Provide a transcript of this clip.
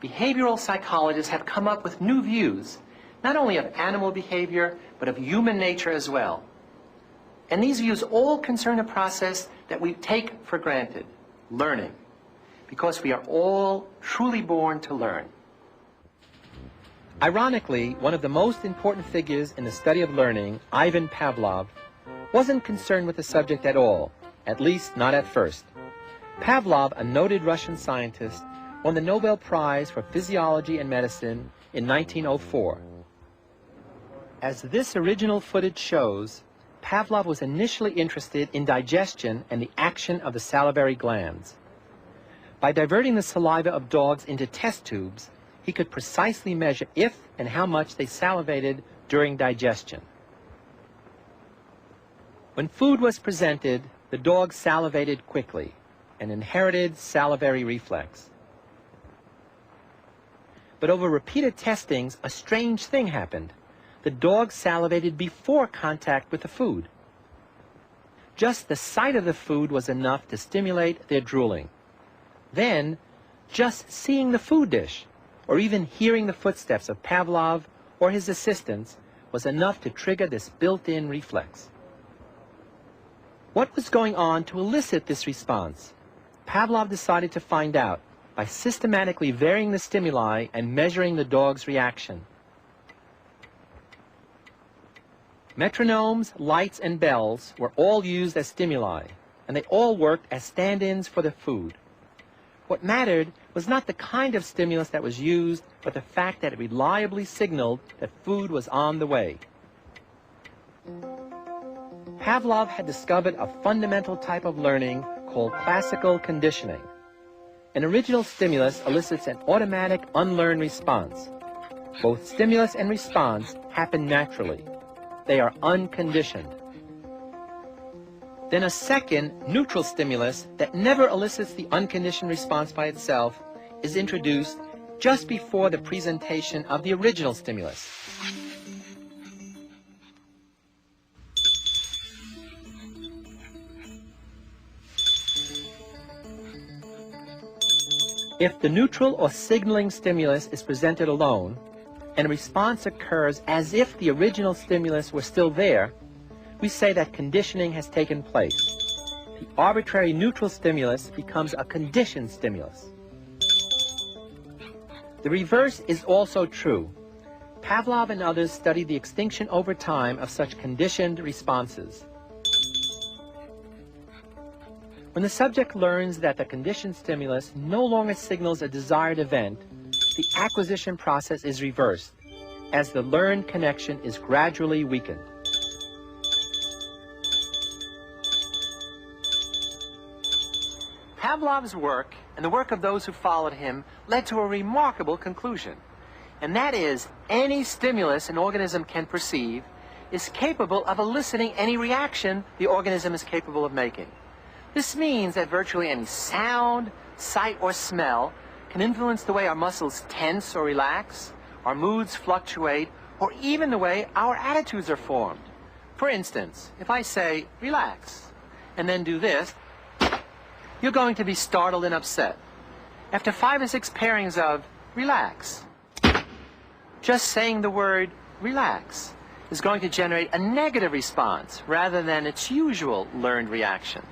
behavioral psychologists have come up with new views, not only of animal behavior, but of human nature as well. And these views all concern a process that we take for granted, learning, because we are all truly born to learn. Ironically, one of the most important figures in the study of learning, Ivan Pavlov, wasn't concerned with the subject at all, at least not at first. Pavlov, a noted Russian scientist, won the Nobel Prize for Physiology and Medicine in 1904. As this original footage shows, Pavlov was initially interested in digestion and the action of the salivary glands. By diverting the saliva of dogs into test tubes, he could precisely measure if and how much they salivated during digestion. When food was presented, the dog salivated quickly, an inherited salivary reflex. But over repeated testings, a strange thing happened. The dog salivated before contact with the food. Just the sight of the food was enough to stimulate their drooling. Then, just seeing the food dish, or even hearing the footsteps of Pavlov or his assistants, was enough to trigger this built-in reflex. What was going on to elicit this response? Pavlov decided to find out by systematically varying the stimuli and measuring the dog's reaction. Metronomes, lights, and bells were all used as stimuli, and they all worked as stand-ins for the food. What mattered was not the kind of stimulus that was used, but the fact that it reliably signaled that food was on the way. Pavlov had discovered a fundamental type of learning called classical conditioning. An original stimulus elicits an automatic, unlearned response. Both stimulus and response happen naturally. They are unconditioned. Then a second, neutral stimulus that never elicits the unconditioned response by itself is introduced just before the presentation of the original stimulus. If the neutral or signaling stimulus is presented alone, and a response occurs as if the original stimulus were still there, we say that conditioning has taken place. The arbitrary neutral stimulus becomes a conditioned stimulus. The reverse is also true. Pavlov and others studied the extinction over time of such conditioned responses. When the subject learns that the conditioned stimulus no longer signals a desired event, the acquisition process is reversed, as the learned connection is gradually weakened. Pavlov's work, and the work of those who followed him, led to a remarkable conclusion, and that is, any stimulus an organism can perceive is capable of eliciting any reaction the organism is capable of making. This means that virtually any sound, sight, or smell can influence the way our muscles tense or relax, our moods fluctuate, or even the way our attitudes are formed. For instance, if I say, relax, and then do this, you're going to be startled and upset. After 5 or 6 pairings of relax, just saying the word relax is going to generate a negative response rather than its usual learned reaction.